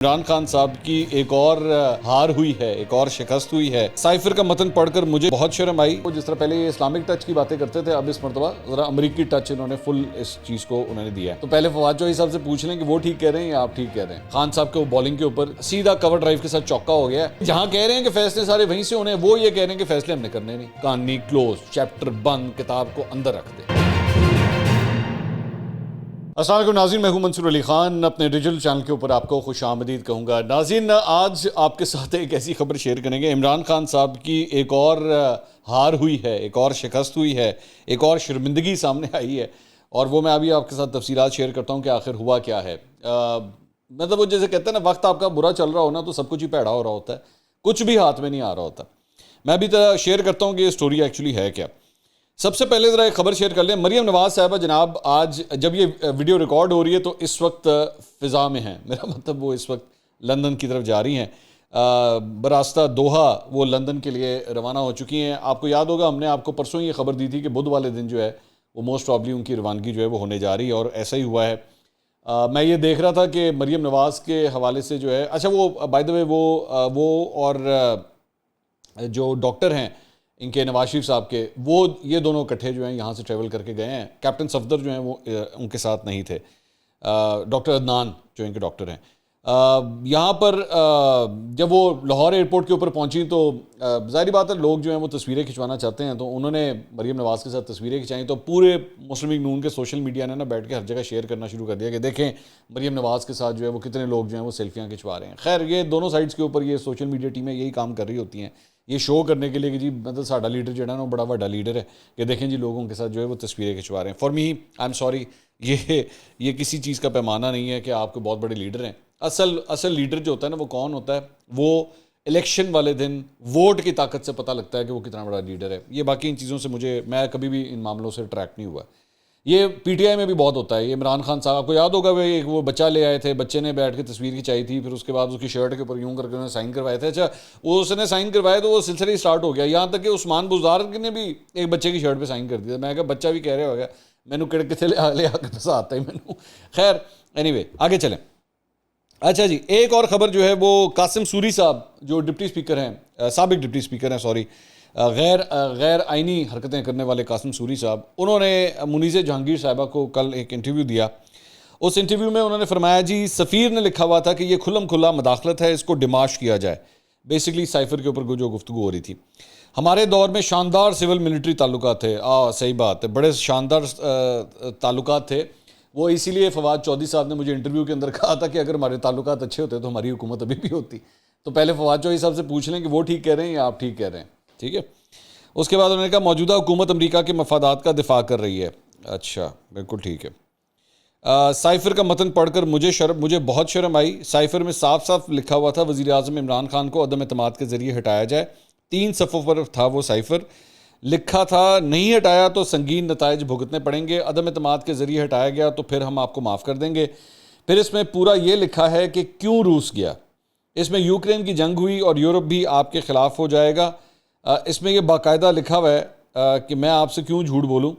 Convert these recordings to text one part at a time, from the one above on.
عمران خان صاحب کی ایک اور ہار ہوئی ہے، ایک اور شکست ہوئی ہے۔ سائفر کا متن پڑھ کر مجھے بہت شرم آئی۔ وہ جس طرح پہلے یہ اسلامک ٹچ کی باتیں کرتے تھے، اب اس مرتبہ ذرا امریکی ٹچ انہوں نے فل اس چیز کو انہوں نے دیا ہے۔ تو پہلے فواد چوہدری صاحب سے پوچھ لیں کہ وہ ٹھیک کہہ رہے ہیں یا آپ ٹھیک کہہ رہے ہیں۔ خان صاحب کے بالنگ کے اوپر سیدھا کور ڈرائیو کے ساتھ چوکا ہو گیا ہے۔ جہاں کہہ رہے ہیں کہ فیصلے سارے وہیں سے ہونے، وہ یہ کہہ رہے ہیں کہ فیصلے ہم نے کرنے نہیں۔ کہانی کلوز، چیپٹر بند، کتاب کو اندر رکھ دیں۔ السلام علیکم ناظرین، میں ہوں منصور علی خان، اپنے ڈیجیٹل چینل کے اوپر آپ کو خوش آمدید کہوں گا۔ ناظرین، آج آپ کے ساتھ ایک ایسی خبر شیئر کریں گے۔ عمران خان صاحب کی ایک اور ہار ہوئی ہے، ایک اور شکست ہوئی ہے، ایک اور شرمندگی سامنے آئی ہے، اور وہ میں ابھی آپ کے ساتھ تفصیلات شیئر کرتا ہوں کہ آخر ہوا کیا ہے۔ مطلب وہ جیسے کہتے ہیں نا، وقت آپ کا برا چل رہا ہو نا تو سب کچھ ہی پیڑا ہو رہا ہوتا ہے، کچھ بھی ہاتھ میں نہیں آ رہا ہوتا۔ میں ابھی شیئر کرتا ہوں کہ یہ سٹوری ایکچولی ہے کیا۔ سب سے پہلے ذرا ایک خبر شیئر کر لیں۔ مریم نواز صاحبہ جناب آج جب یہ ویڈیو ریکارڈ ہو رہی ہے تو اس وقت فضا میں ہیں، میرا مطلب وہ اس وقت لندن کی طرف جا رہی ہیں، براستہ دوحہ وہ لندن کے لیے روانہ ہو چکی ہیں۔ آپ کو یاد ہوگا ہم نے آپ کو پرسوں یہ خبر دی تھی کہ بدھ والے دن جو ہے وہ موسٹ پرابلی ان کی روانگی جو ہے وہ ہونے جا رہی ہے، اور ایسا ہی ہوا ہے۔ میں یہ دیکھ رہا تھا کہ مریم نواز کے حوالے سے جو ہے، اچھا وہ بائی دا وے وہ اور جو ڈاکٹر ہیں ان کے نواز شریف صاحب کے، وہ یہ دونوں اکٹھے جو ہیں یہاں سے ٹریول کر کے گئے ہیں۔ کیپٹن صفدر جو ہیں وہ ان کے ساتھ نہیں تھے، ڈاکٹر عدنان جو ان کے ڈاکٹر ہیں۔ یہاں پر جب وہ لاہور ایئرپورٹ کے اوپر پہنچی تو ظاہری بات ہے لوگ جو ہیں وہ تصویریں کھنچوانا چاہتے ہیں، تو انہوں نے مریم نواز کے ساتھ تصویریں کھنچائیں، تو پورے مسلم لیگ نون کے سوشل میڈیا نے نا بیٹھ کے ہر جگہ شیئر کرنا شروع کر دیا کہ دیکھیں مریم نواز کے ساتھ جو ہے وہ کتنے لوگ جو ہیں وہ سیلفیاں کھنچوا رہے ہیں۔ خیر یہ دونوں سائڈس کے اوپر یہ سوشل میڈیا ٹیمیں یہی کام کر رہی ہوتی ہیں، یہ شو کرنے کے لیے کہ جی مطلب ساڈا لیڈر جو ہے نا وہ بڑا بڑا لیڈر ہے، کہ دیکھیں جی لوگوں کے ساتھ جو ہے وہ تصویریں کھنچوا رہے ہیں۔ For me I am sorry, یہ کسی چیز کا پیمانہ نہیں ہے کہ آپ کو بہت بڑے لیڈر ہیں۔ اصل لیڈر جو ہوتا ہے نا وہ کون ہوتا ہے؟ وہ الیکشن والے دن ووٹ کی طاقت سے پتہ لگتا ہے کہ وہ کتنا بڑا لیڈر ہے۔ یہ باقی ان چیزوں سے میں کبھی بھی ان معاملوں سے ٹریک نہیں ہوا۔ یہ پی ٹی آئی میں بھی بہت ہوتا ہے۔ یہ عمران خان صاحب کو یاد ہوگا وہ بچہ لے آئے تھے، بچے نے بیٹھ کے تصویر کھنچائی تھی، پھر اس کے بعد اس کی شرٹ کے اوپر یوں کر کے انہوں نے سائن کروائے تھے۔ اچھا وہ اس نے سائن کروائے تو وہ سلسلہ اسٹارٹ ہو گیا، یہاں تک کہ عثمان بزدار نے بھی ایک بچے کی شرٹ پہ سائن کر دیا۔ میں کہا بچہ بھی کہہ رہے ہو گیا، مینو کڑک کتنے لے آ کے پسا آتا ہے مینو۔ خیر اینی وے آگے چلیں۔ اچھا جی، ایک اور خبر جو ہے وہ قاسم سوری صاحب جو ڈپٹی اسپیکر ہیں، سابق ڈپٹی اسپیکر ہیں، سوری، غیر آئینی حرکتیں کرنے والے قاسم سوری صاحب، انہوں نے منیزہ جہانگیر صاحبہ کو کل ایک انٹرویو دیا۔ اس انٹرویو میں انہوں نے فرمایا جی سفیر نے لکھا ہوا تھا کہ یہ کھلم کھلا مداخلت ہے، اس کو ڈیماش کیا جائے۔ بیسکلی سائفر کے اوپر جو گفتگو ہو رہی تھی، ہمارے دور میں شاندار سول ملٹری تعلقات تھے۔ صحیح بات ہے، بڑے شاندار تعلقات تھے۔ وہ اسی لیے فواد چوہدری صاحب نے مجھے انٹرویو کے اندر کہا تھا کہ اگر ہمارے تعلقات اچھے ہوتے تو ہماری حکومت ابھی بھی ہوتی۔ تو پہلے فواد چوہدری صاحب سے پوچھ لیں کہ وہ ٹھیک کہہ رہے ہیں یا آپ ٹھیک کہہ رہے ہیں، ٹھیک ہے۔ اس کے بعد انہوں نے کہا موجودہ حکومت امریکہ کے مفادات کا دفاع کر رہی ہے۔ اچھا بالکل ٹھیک ہے۔ سائفر کا متن پڑھ کر مجھے بہت شرم آئی۔ سائفر میں صاف صاف لکھا ہوا تھا وزیر اعظم عمران خان کو عدم اعتماد کے ذریعے ہٹایا جائے۔ 3 صفحوں پر تھا وہ سائفر، لکھا تھا نہیں ہٹایا تو سنگین نتائج بھگتنے پڑیں گے، عدم اعتماد کے ذریعے ہٹایا گیا تو پھر ہم آپ کو معاف کر دیں گے۔ پھر اس میں پورا یہ لکھا ہے کہ کیوں روس گیا، اس میں یوکرین کی جنگ ہوئی اور یورپ بھی آپ کے خلاف ہو جائے گا۔ اس میں یہ باقاعدہ لکھا ہوا ہے کہ میں آپ سے کیوں جھوٹ بولوں۔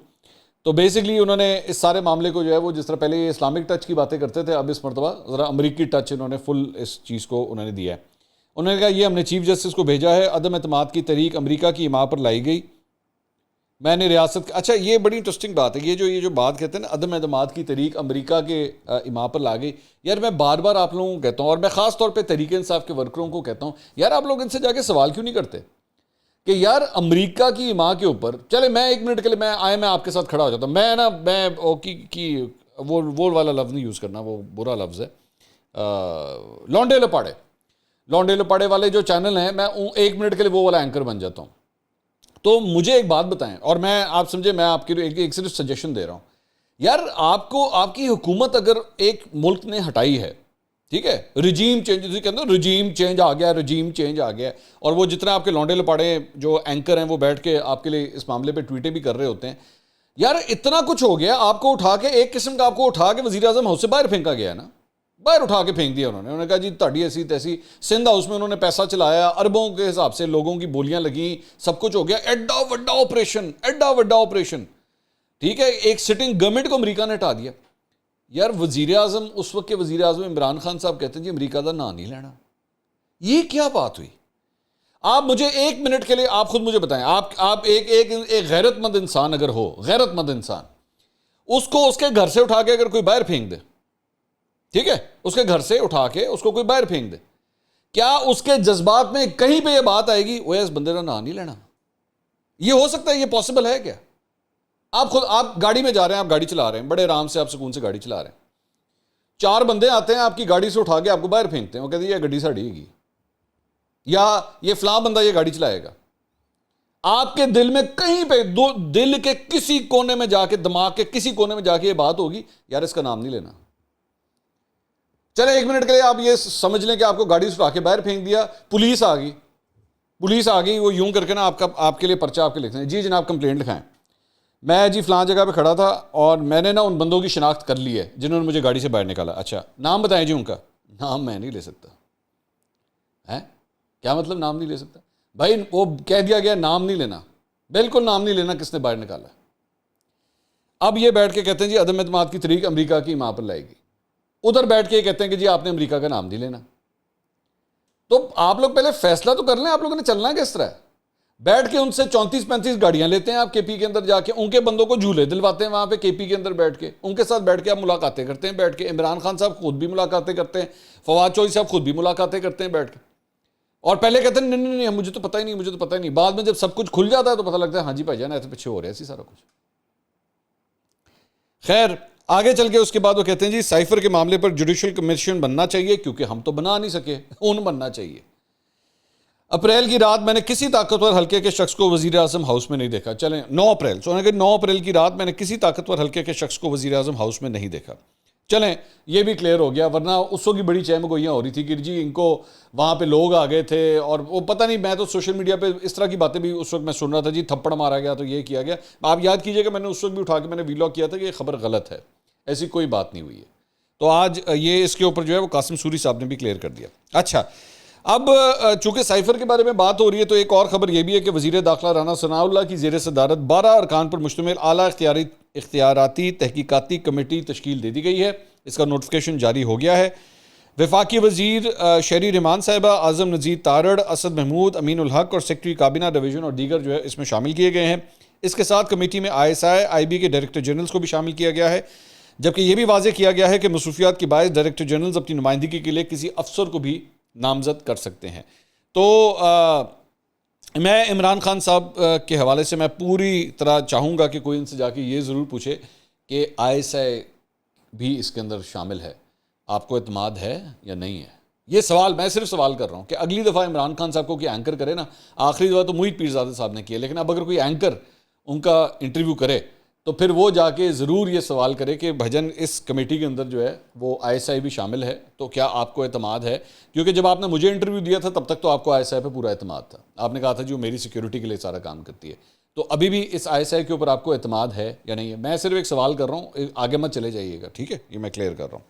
تو بیسکلی انہوں نے اس سارے معاملے کو جو ہے وہ جس طرح پہلے یہ اسلامک ٹچ کی باتیں کرتے تھے، اب اس مرتبہ ذرا امریکی ٹچ انہوں نے فل اس چیز کو انہوں نے دیا ہے۔ انہوں نے کہا یہ ہم نے چیف جسٹس کو بھیجا ہے، عدم اعتماد کی تحریک امریکہ کی حمایت پر لائی گئی۔ میں نے ریاست اچھا یہ بڑی انٹرسٹنگ بات ہے، یہ جو بات کہتے ہیں نا عدم اعتماد کی تحریک امریکہ کے حمایت پر لا گئی۔ یار میں بار بار آپ لوگوں کو کہتا ہوں، اور میں خاص طور پہ تحریک انصاف کے ورکروں کو کہتا ہوں، یار آپ لوگ ان سے جا کے سوال کیوں نہیں کرتے کہ یار امریکہ کی حمایت کے اوپر چلے میں 1 منٹ کے لیے میں آپ کے ساتھ کھڑا ہو جاتا ہوں۔ میں وہ والا لفظ نہیں یوز کرنا، وہ برا لفظ ہے۔ لونڈے لپاڑے والے جو چینل ہیں، میں 1 منٹ کے لیے وہ والا اینکر بن جاتا ہوں۔ تو مجھے ایک بات بتائیں، اور میں آپ سمجھے میں آپ کے لیے ایک صرف سجیشن دے رہا ہوں، یار آپ کی حکومت اگر ایک ملک نے ہٹائی ہے، ٹھیک ہے، رجیم چینج کہتے ہیں، رجیم چینج آ گیا، اور وہ جتنے آپ کے لونڈے لپاڑے جو اینکر ہیں وہ بیٹھ کے آپ کے لیے اس معاملے پہ ٹویٹیں بھی کر رہے ہوتے ہیں، یار اتنا کچھ ہو گیا، آپ کو اٹھا کے ایک قسم کا آپ کو اٹھا کے وزیر اعظم ہاؤس سے باہر پھینکا گیا نا، باہر اٹھا کے پھینک دیا انہوں نے کہا جی تہاڈی ایسی تیسی۔ سندھ ہاؤس میں انہوں نے پیسہ چلایا، اربوں کے حساب سے لوگوں کی بولیاں لگیں، سب کچھ ہو گیا، ایڈا وڈا آپریشن، ٹھیک ہے، ایک سٹنگ گورنمنٹ کو امریکہ نے ہٹا دیا۔ یار وزیر اعظم اس وقت کے وزیر اعظم عمران خان صاحب کہتے ہیں جی امریکہ کا نام نہیں لینا. یہ کیا بات ہوئی؟ آپ مجھے ایک منٹ کے لیے آپ خود مجھے بتائیں, آپ ایک غیرت مند انسان اگر ہو, غیرت مند انسان, اس کو اس کے گھر سے اٹھا کے اگر کوئی باہر پھینک دے, ٹھیک ہے, اس کے گھر سے اٹھا کے اس کو کوئی باہر پھینک دے, کیا اس کے جذبات میں کہیں پہ یہ بات آئے گی وہ اس بندے کا نام نہیں لینا؟ یہ ہو سکتا ہے؟ یہ پاسبل ہے کیا؟ آپ گاڑی میں جا رہے ہیں, آپ گاڑی چلا رہے ہیں, بڑے آرام سے آپ سکون سے گاڑی چلا رہے ہیں, 4 بندے آتے ہیں آپ کی گاڑی سے اٹھا کے آپ کو باہر پھینکتے ہیں, وہ کہتے ہیں یہ گاڑی ساڑی گی, یا یہ فلاں بندہ یہ گاڑی چلائے گا. آپ کے دل میں کہیں پہ دل کے کسی کونے میں جا کے, دماغ کے کسی کونے میں جا کے یہ بات ہوگی یار اس کا نام نہیں لینا. چلے ایک منٹ کے لیے آپ یہ سمجھ لیں کہ آپ کو گاڑی سے اٹھا کے باہر پھینک دیا, پولیس آ گئی, وہ یوں کر کے نا آپ کے لیے پرچہ آپ کے لکھتے ہیں, جی جناب کمپلینٹ لکھائیں, میں جی فلاں جگہ پہ کھڑا تھا اور میں نے نا ان بندوں کی شناخت کر لی ہے جنہوں نے مجھے گاڑی سے باہر نکالا. اچھا نام بتائیں جی ان کا. نام میں نہیں لے سکتا. کیا مطلب نام نہیں لے سکتا؟ بھائی وہ کہہ دیا گیا نام نہیں لینا, بالکل نام نہیں لینا کس نے باہر نکالا. اب یہ بیٹھ کے کہتے ہیں جی عدم اعتماد کی تحریک امریکہ کی ماں پر لائے گی, ادھر بیٹھ کے یہ کہتے ہیں کہ جی آپ نے امریکہ کا نام نہیں لینا. تو آپ لوگ پہلے فیصلہ تو کر لیں, آپ لوگوں نے چلنا کس طرح ہے؟ بیٹھ کے ان سے 34-35 گاڑیاں لیتے ہیں آپ کے پی کے اندر جا کے, ان کے بندوں کو جھولے دلواتے ہیں وہاں پہ کے پی کے اندر بیٹھ کے, ان کے ساتھ بیٹھ کے آپ ملاقاتیں کرتے ہیں بیٹھ کے. عمران خان صاحب خود بھی ملاقاتیں کرتے ہیں, فواد چوہدری صاحب خود بھی ملاقاتیں کرتے ہیں بیٹھ کے, اور پہلے کہتے ہیں نہیں مجھے تو پتہ ہی نہیں, بعد میں جب سب کچھ کھل جاتا ہے تو پتہ لگتا ہے ہاں جی بھائی جان ایسے پیچھے ہو رہا ہے ایسی سارا کچھ. خیر آگے چل کے اس کے بعد وہ کہتے ہیں جی سائفر کے معاملے پر جوڈیشل کمیشن بننا چاہیے کیونکہ ہم تو بنا نہیں سکے, ان بننا چاہیے. اپریل کی رات میں نے کسی طاقتور حلقے کے شخص کو وزیر اعظم ہاؤس میں نہیں دیکھا. چلیں 9 اپریل کی رات میں نے کسی طاقتور حلقے کے شخص کو وزیر اعظم ہاؤس میں نہیں دیکھا. چلیں یہ بھی کلیئر ہو گیا, ورنہ اس وقت کی بڑی چہم گوئیاں ہو رہی تھی کہ جی ان کو وہاں پہ لوگ آ گئے تھے, اور وہ پتہ نہیں, میں تو سوشل میڈیا پہ اس طرح کی باتیں بھی اس وقت میں سن رہا تھا, جی تھپڑ مارا گیا تو یہ کیا گیا. آپ یاد کیجئے کہ میں نے اس وقت بھی اٹھا کے میں نے ویلاگ کیا تھا کہ یہ خبر غلط ہے, ایسی کوئی بات نہیں ہوئی ہے. تو آج یہ اس کے اوپر جو ہے وہ قاسم سوری صاحب نے بھی کلیئر کر دیا. اچھا اب چونکہ سائفر کے بارے میں بات ہو رہی ہے تو ایک اور خبر یہ بھی ہے کہ وزیر داخلہ رانا ثناء اللہ کی زیر صدارت 12 ارکان پر مشتمل اعلیٰ اختیاراتی تحقیقاتی کمیٹی تشکیل دے دی گئی ہے. اس کا نوٹیفیکیشن جاری ہو گیا ہے. وفاقی وزیر شہری رحمان صاحبہ, اعظم نذیر تارڑ, اسد محمود, امین الحق اور سیکرٹری کابینہ ڈویژن اور دیگر جو ہے اس میں شامل کیے گئے ہیں. اس کے ساتھ کمیٹی میں آئی بی کے ڈائریکٹر جنرلز کو بھی شامل کیا گیا ہے, جبکہ یہ بھی واضح کیا گیا ہے کہ مصروفیات کی باعث ڈائریکٹر جنرلز اپنی نمائندگی کے لیے کسی افسر کو بھی نامزد کر سکتے ہیں. تو میں عمران خان صاحب کے حوالے سے میں پوری طرح چاہوں گا کہ کوئی ان سے جا کے یہ ضرور پوچھے کہ ISI بھی اس کے اندر شامل ہے, آپ کو اعتماد ہے یا نہیں ہے. یہ سوال میں صرف سوال کر رہا ہوں کہ اگلی دفعہ عمران خان صاحب کو کوئی اینکر کرے نا, آخری دفعہ تو محیط پیرزادہ صاحب نے کیا, لیکن اب اگر کوئی اینکر ان کا انٹرویو کرے تو پھر وہ جا کے ضرور یہ سوال کرے کہ بھجن اس کمیٹی کے اندر جو ہے وہ ISI بھی شامل ہے, تو کیا آپ کو اعتماد ہے؟ کیونکہ جب آپ نے مجھے انٹرویو دیا تھا تب تک تو آپ کو ISI پہ پورا اعتماد تھا, آپ نے کہا تھا جو میری سیکیورٹی کے لیے سارا کام کرتی ہے. تو ابھی بھی اس ISI کے اوپر آپ کو اعتماد ہے یا نہیں ہے؟ میں صرف ایک سوال کر رہا ہوں, آگے مت چلے جائیے گا, ٹھیک ہے, یہ میں کلیئر کر رہا ہوں.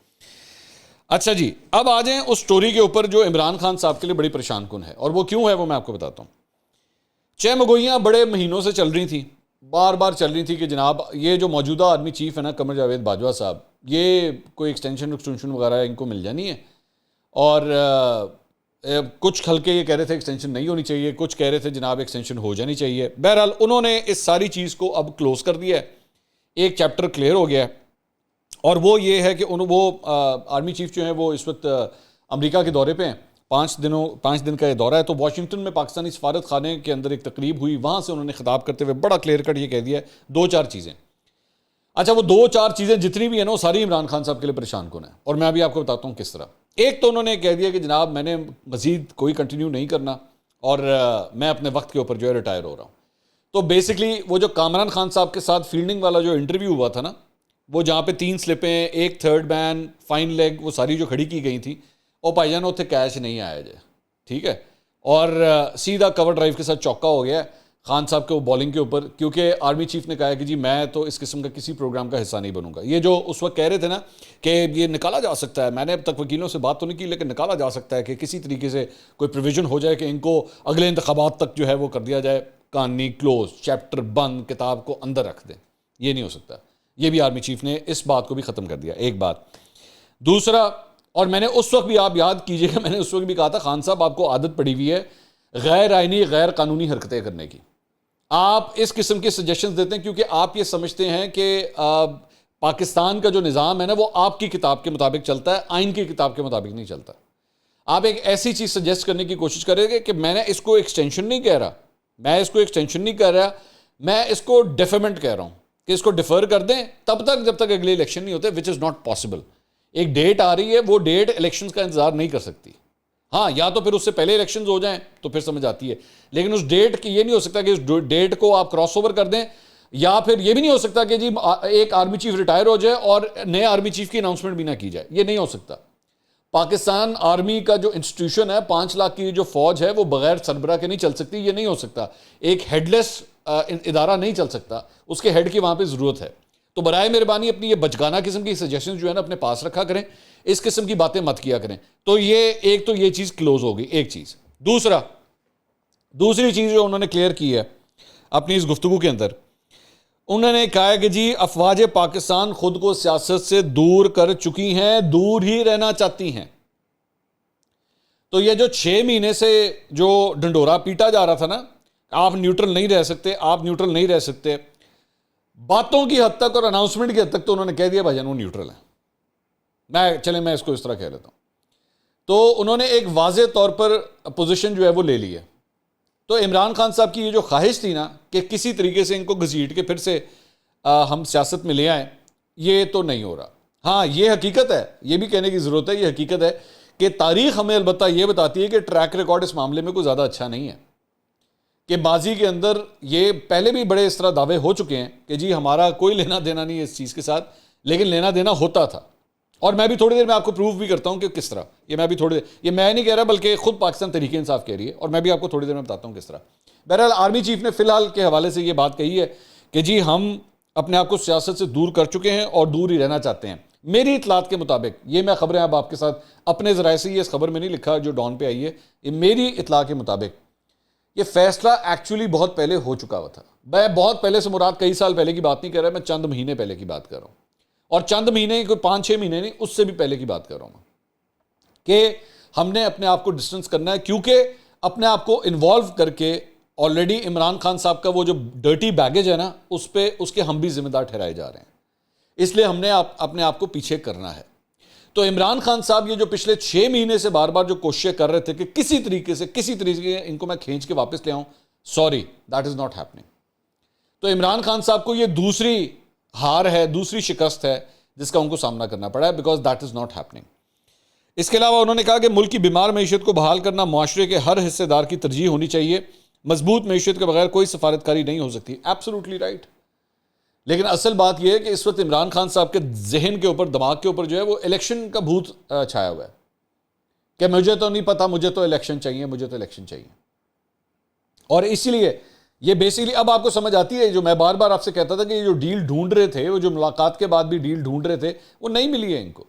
اچھا جی, اب آ جائیں اس سٹوری کے اوپر جو عمران خان صاحب کے لیے بڑی پریشان کن ہے, اور وہ کیوں ہے وہ میں آپ کو بتاتا ہوں. چہم گوئیاں بڑے مہینوں سے چل رہی تھیں, بار بار چل رہی تھی کہ جناب یہ جو موجودہ آرمی چیف ہے نا قمر جاوید باجوہ صاحب, یہ کوئی ایکسٹینشن وغیرہ ان کو مل جانی ہے, اور کچھ حلقے یہ کہہ رہے تھے ایکسٹینشن نہیں ہونی چاہیے, کچھ کہہ رہے تھے جناب ایکسٹینشن ہو جانی چاہیے. بہرحال انہوں نے اس ساری چیز کو اب کلوز کر دیا ہے, ایک چیپٹر کلیئر ہو گیا ہے, اور وہ یہ ہے کہ وہ آرمی چیف جو ہیں وہ اس وقت امریکہ کے دورے پہ ہیں, 5 دن کا یہ دورہ ہے. تو واشنگٹن میں پاکستانی سفارت خانے کے اندر ایک تقریب ہوئی, وہاں سے انہوں نے خطاب کرتے ہوئے بڑا کلیئر کٹ یہ کہہ دیا ہے 2-4 چیزیں. اچھا وہ 2-4 چیزیں جتنی بھی ہیں نا وہ ساری عمران خان صاحب کے لیے پریشان کن ہیں, اور میں ابھی آپ کو بتاتا ہوں کس طرح. ایک تو انہوں نے کہہ دیا کہ جناب میں نے مزید کوئی کنٹینیو نہیں کرنا, اور میں اپنے وقت کے اوپر جو ہے ریٹائر ہو رہا ہوں. تو بیسکلی وہ جو کامران خان صاحب کے ساتھ فیلڈنگ والا جو انٹرویو ہوا تھا نا, وہ جہاں پہ 3 سلپیں, ایک تھرڈ مین, فائن لیگ, وہ ساری جو کھڑی کی گئی تھیں, وہ بھائی جان اتنے کیش نہیں آیا جائے, ٹھیک ہے, اور سیدھا کور ڈرائیو کے ساتھ چوکا ہو گیا خان صاحب کے وہ بالنگ کے اوپر, کیونکہ آرمی چیف نے کہا کہ جی میں تو اس قسم کا کسی پروگرام کا حصہ نہیں بنوں گا. یہ جو اس وقت کہہ رہے تھے نا کہ یہ نکالا جا سکتا ہے, میں نے اب تک وکیلوں سے بات تو نہیں کی لیکن نکالا جا سکتا ہے کہ کسی طریقے سے کوئی پروویژن ہو جائے کہ ان کو اگلے انتخابات تک جو ہے وہ کر دیا جائے, کہانی کلوز, چیپٹر بند, کتاب کو اندر رکھ دیں. یہ نہیں ہو سکتا, یہ بھی آرمی چیف نے اس بات کو بھی ختم کر دیا. ایک بات. دوسرا، اور میں نے اس وقت بھی، آپ یاد کیجئے گا، میں نے اس وقت بھی کہا تھا خان صاحب آپ کو عادت پڑی ہوئی ہے غیر آئینی غیر قانونی حرکتیں کرنے کی. آپ اس قسم کے سجیشنز دیتے ہیں کیونکہ آپ یہ سمجھتے ہیں کہ پاکستان کا جو نظام ہے نا وہ آپ کی کتاب کے مطابق چلتا ہے، آئین کی کتاب کے مطابق نہیں چلتا. آپ ایک ایسی چیز سجیسٹ کرنے کی کوشش کریں گے کہ میں نے اس کو ایکسٹینشن نہیں کہہ رہا، میں اس کو ڈیفرمنٹ کہہ رہا ہوں کہ اس کو ڈیفر کر دیں تب تک جب تک اگلے الیکشن نہیں ہوتے، وچ از ناٹ پاسبل. ایک ڈیٹ آ رہی ہے، وہ ڈیٹ الیکشنز کا انتظار نہیں کر سکتی. ہاں، یا تو پھر اس سے پہلے الیکشنز ہو جائیں تو پھر سمجھ آتی ہے، لیکن اس ڈیٹ کی یہ نہیں ہو سکتا کہ اس ڈیٹ کو آپ کراس اوور کر دیں، یا پھر یہ بھی نہیں ہو سکتا کہ جی ایک آرمی چیف ریٹائر ہو جائے اور نئے آرمی چیف کی اناؤنسمنٹ بھی نہ کی جائے. یہ نہیں ہو سکتا. پاکستان آرمی کا جو انسٹیٹیوشن ہے، 5 لاکھ کی جو فوج ہے، وہ بغیر سربراہ کے نہیں چل سکتی. یہ نہیں ہو سکتا. ایک ہیڈ لیس ادارہ نہیں چل سکتا، اس کے ہیڈ کی وہاں پہ ضرورت ہے. تو برائے مہربانی اپنی یہ بچگانہ قسم کی سجیشن جو ہے نا اپنے پاس رکھا کریں، اس قسم کی باتیں مت کیا کریں. تو یہ چیز کلوز ہوگی. ایک چیز. دوسری چیز جو انہوں نے کلیئر کی ہے اپنی اس گفتگو کے اندر، انہوں نے کہا کہ جی افواج پاکستان خود کو سیاست سے دور کر چکی ہیں، دور ہی رہنا چاہتی ہیں. تو یہ جو 6 مہینے سے جو ڈنڈورا پیٹا جا رہا تھا نا، آپ نیوٹرل نہیں رہ سکتے، باتوں کی حد تک اور اناؤنسمنٹ کی حد تک تو انہوں نے کہہ دیا بھائی جان وہ نیوٹرل ہے. میں اس کو اس طرح کہہ لیتا ہوں. تو انہوں نے ایک واضح طور پر پوزیشن جو ہے وہ لے لی ہے. تو عمران خان صاحب کی یہ جو خواہش تھی نا کہ کسی طریقے سے ان کو گھسیٹ کے پھر سے ہم سیاست میں لے آئیں، یہ تو نہیں ہو رہا. ہاں، یہ حقیقت ہے، یہ بھی کہنے کی ضرورت ہے، یہ حقیقت ہے کہ تاریخ ہمیں البتہ یہ بتاتی ہے کہ ٹریک ریکارڈ اس معاملے میں کوئی زیادہ اچھا نہیں ہے. کہ ماضی کے اندر یہ پہلے بھی بڑے اس طرح دعوے ہو چکے ہیں کہ جی ہمارا کوئی لینا دینا نہیں ہے اس چیز کے ساتھ، لیکن لینا دینا ہوتا تھا. اور میں بھی تھوڑی دیر میں آپ کو پروف بھی کرتا ہوں کہ کس طرح. یہ میں نہیں کہہ رہا بلکہ خود پاکستان تحریک انصاف کہہ رہی ہے، اور میں بھی آپ کو تھوڑی دیر میں بتاتا ہوں کس طرح. بہرحال آرمی چیف نے فی الحال کے حوالے سے یہ بات کہی ہے کہ جی ہم اپنے آپ کو سیاست سے دور کر چکے ہیں اور دور ہی رہنا چاہتے ہیں. میری اطلاعات کے مطابق، یہ میں خبریں اب آپ کے ساتھ اپنے ذرائع سے، یہ اس خبر میں نہیں لکھا جو ڈان پہ آئی ہے، یہ میری اطلاع کے مطابق یہ فیصلہ ایکچولی بہت پہلے ہو چکا ہوا تھا. میں بہت پہلے سے مراد کئی سال پہلے کی بات نہیں کر رہا، میں چند مہینے پہلے کی بات کر رہا ہوں. اور چند مہینے، کوئی 5-6 مہینے نہیں، اس سے بھی پہلے کی بات کر رہا ہوں کہ ہم نے اپنے آپ کو ڈسٹنس کرنا ہے، کیونکہ اپنے آپ کو انوالو کر کے آلریڈی عمران خان صاحب کا وہ جو ڈرٹی بیگیج ہے نا، اس کے ہم بھی ذمہ دار ٹھہرائے جا رہے ہیں. اس لیے ہم نے اپنے آپ کو پیچھے کرنا ہے. تو عمران خان صاحب یہ جو پچھلے 6 مہینے سے بار بار جو کوششیں کر رہے تھے کہ کسی طریقے ان کو میں کھینچ کے واپس لے آؤں، sorry, that is not happening. تو عمران خان صاحب کو یہ دوسری ہار ہے، دوسری شکست ہے جس کا ان کو سامنا کرنا پڑا ہے، because that is not happening. اس کے علاوہ انہوں نے کہا کہ ملک کی بیمار معیشت کو بحال کرنا معاشرے کے ہر حصے دار کی ترجیح ہونی چاہیے. مضبوط معیشت کے بغیر کوئی سفارتکاری نہیں ہو سکتی. Absolutely right. لیکن اصل بات یہ ہے کہ اس وقت عمران خان صاحب کے ذہن کے اوپر، دماغ کے اوپر جو ہے وہ الیکشن کا بھوت چھایا ہوا ہے کہ مجھے تو نہیں پتا، مجھے تو الیکشن چاہیے. اور اسی لیے یہ بیسیکلی اب آپ کو سمجھ آتی ہے جو میں بار بار آپ سے کہتا تھا کہ یہ جو ڈیل ڈھونڈ رہے تھے، وہ جو ملاقات کے بعد بھی ڈیل ڈھونڈ رہے تھے، وہ نہیں ملی ہے ان کو،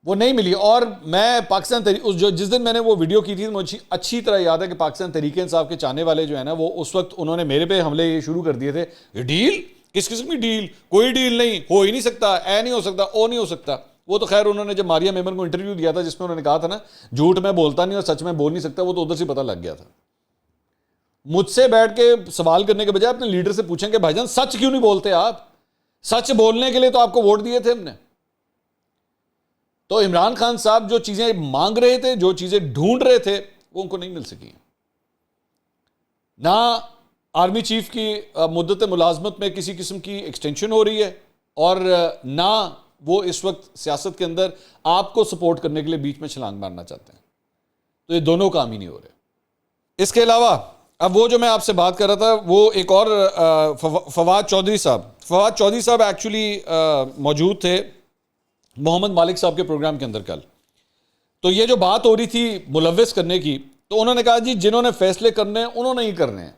وہ نہیں ملی. اور میں پاکستان جس دن میں نے وہ ویڈیو کی تھی، مجھے اچھی طرح یاد ہے کہ پاکستان تحریک انصاف کے چاہنے والے جو ہے نا، وہ اس وقت انہوں نے میرے پہ حملے یہ شروع کر دیے تھے. یہ ڈیل کس قسم کی ڈیل؟ کوئی ڈیل نہیں، ہو ہی نہیں سکتا، اے نہیں ہو سکتا، او نہیں ہو سکتا. وہ تو خیر انہوں نے جب ماریا میمن کو انٹرویو دیا تھا جس میں انہوں نے کہا تھا نا جھوٹ میں بولتا نہیں اور سچ میں بول نہیں سکتا، وہ تو ادھر سے پتہ لگ گیا تھا. مجھ سے بیٹھ کے سوال کرنے کے بجائے اپنے لیڈر سے پوچھیں کہ بھائی جان سچ کیوں نہیں بولتے آپ؟ سچ بولنے کے لیے تو آپ کو ووٹ دیے تھے ہم نے. تو عمران خان صاحب جو چیزیں مانگ رہے تھے، جو چیزیں ڈھونڈ رہے تھے، وہ ان کو نہیں مل سکی. نہ آرمی چیف کی مدت ملازمت میں کسی قسم کی ایکسٹینشن ہو رہی ہے، اور نہ وہ اس وقت سیاست کے اندر آپ کو سپورٹ کرنے کے لیے بیچ میں چھلانگ مارنا چاہتے ہیں. تو یہ دونوں کام ہی نہیں ہو رہے. اس کے علاوہ اب وہ جو میں آپ سے بات کر رہا تھا، وہ ایک اور فواد چودھری صاحب ایکچولی موجود تھے محمد مالک صاحب کے پروگرام کے اندر کل. تو یہ جو بات ہو رہی تھی ملوث کرنے کی، تو انہوں نے کہا جی جنہوں نے فیصلے کرنے ہیں انہوں نے ہی کرنے ہیں.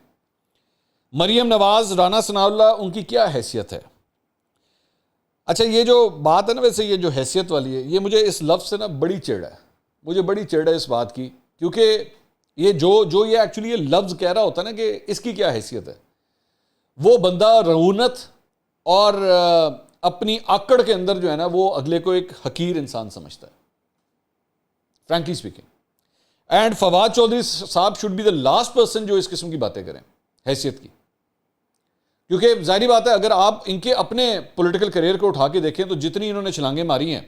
مریم نواز، رانا ثناء اللہ، ان کی کیا حیثیت ہے؟ اچھا، یہ جو بات ہے نا، ویسے یہ جو حیثیت والی ہے، یہ مجھے اس لفظ سے نا بڑی چڑ ہے. مجھے بڑی چڑ ہے اس بات کی، کیونکہ یہ جو یہ ایکچولی یہ لفظ کہہ رہا ہوتا ہے نا کہ اس کی کیا حیثیت ہے، وہ بندہ رعونت اور اپنی آکڑ کے اندر جو ہے نا وہ اگلے کو ایک حقیر انسان سمجھتا ہے، frankly speaking. And Fawad Chaudhry صاحب should be the last person جو اس قسم کی باتیں کریں حیثیت کی. کیونکہ ظاہری بات ہے اگر آپ ان کے اپنے پولیٹیکل کیریئر کو اٹھا کے دیکھیں تو جتنی انہوں نے چھلانگیں ماری ہیں،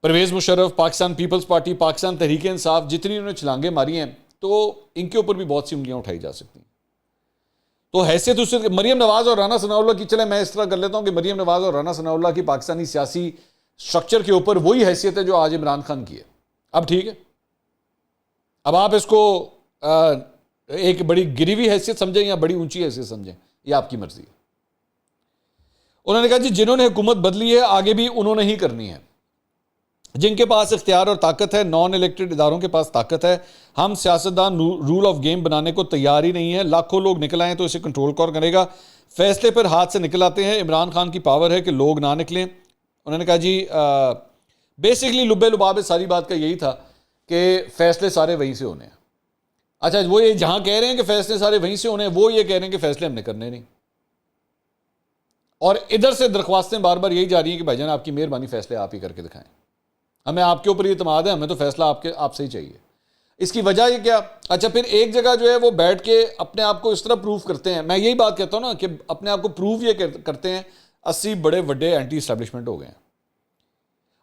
پرویز مشرف، پاکستان پیپلز پارٹی، پاکستان تحریک انصاف، جتنی انہوں نے چھلانگیں ماری ہیں تو ان کے اوپر بھی بہت سی انگلیاں اٹھائی جا سکتی ہیں. تو حیثیت اس سے مریم نواز اور رانا ثناء اللہ کی، چلے میں اس طرح کر لیتا ہوں کہ مریم نواز اور رانا ثناء اللہ کی پاکستانی سیاسی سٹرکچر کے اوپر وہی حیثیت ہے جو آج عمران خان کی ہے. اب ٹھیک ہے، اب آپ اس کو ایک بڑی گری ہوئی حیثیت سمجھیں یا بڑی اونچی حیثیت سمجھیں، یہ آپ کی مرضی ہے. انہوں نے کہا جی جنہوں نے حکومت بدلی ہے آگے بھی انہوں نے ہی کرنی ہے. جن کے پاس اختیار اور طاقت ہے، نان الیکٹڈ اداروں کے پاس طاقت ہے. ہم سیاستدان رول آف گیم بنانے کو تیار ہی نہیں ہے. لاکھوں لوگ نکل آئیں تو اسے کنٹرول کون کرے گا؟ فیصلے پر ہاتھ سے نکل آتے ہیں. عمران خان کی پاور ہے کہ لوگ نہ نکلیں. انہوں نے کہا جی بیسکلی لبے لباب ساری بات کا یہی تھا کہ فیصلے سارے وہیں سے ہونے ہیں. اچھا وہ یہ جہاں کہہ رہے ہیں کہ فیصلے سارے وہیں سے ہونے ہیں، وہ یہ کہہ رہے ہیں کہ فیصلے ہم نے کرنے نہیں. اور ادھر سے درخواستیں بار بار یہی جا رہی ہیں کہ بھائی جان آپ کی مہربانی فیصلے آپ ہی کر کے دکھائیں، ہمیں آپ کے اوپر یہ اعتماد ہے، ہمیں تو فیصلہ آپ سے ہی چاہیے. اس کی وجہ یہ کیا؟ اچھا پھر ایک جگہ جو ہے وہ بیٹھ کے اپنے آپ کو اس طرح پروف کرتے ہیں. میں یہی بات کہتا ہوں نا کہ اپنے آپ کو پروف یہ کرتے ہیں 80 بڑے بڑے اینٹی اسٹیبلشمنٹ ہو گئے ہیں.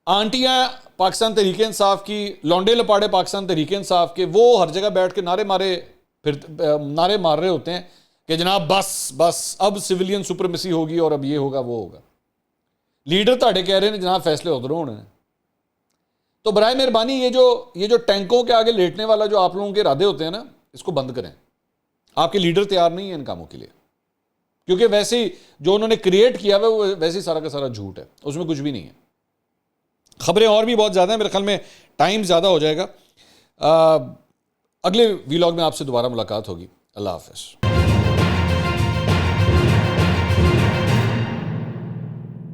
آنٹیاں پاکستان تحریک انصاف کی، لونڈے لپاڑے پاکستان تحریک انصاف کے، وہ ہر جگہ بیٹھ کے نعرے مار رہے ہوتے ہیں کہ جناب بس اب سویلین سپرمیسی ہوگی اور اب یہ ہوگا وہ ہوگا. لیڈر تاڑے کہہ رہے ہیں جناب فیصلے ادھر ہونے ہیں. تو برائے مہربانی یہ جو ٹینکوں کے آگے لیٹنے والا جو آپ لوگوں کے ارادے ہوتے ہیں نا، اس کو بند کریں. آپ کے لیڈر تیار نہیں ہیں ان کاموں کے لیے، کیونکہ ویسے ہی جو انہوں نے کریٹ کیا ہوا وہ ویسے ہی سارا کا سارا جھوٹ ہے، اس میں کچھ بھی نہیں ہے. خبریں اور بھی بہت زیادہ ہیں، میرے خیال میں ٹائم زیادہ ہو جائے گا. اگلے ویلاگ میں آپ سے دوبارہ ملاقات ہوگی. اللہ حافظ.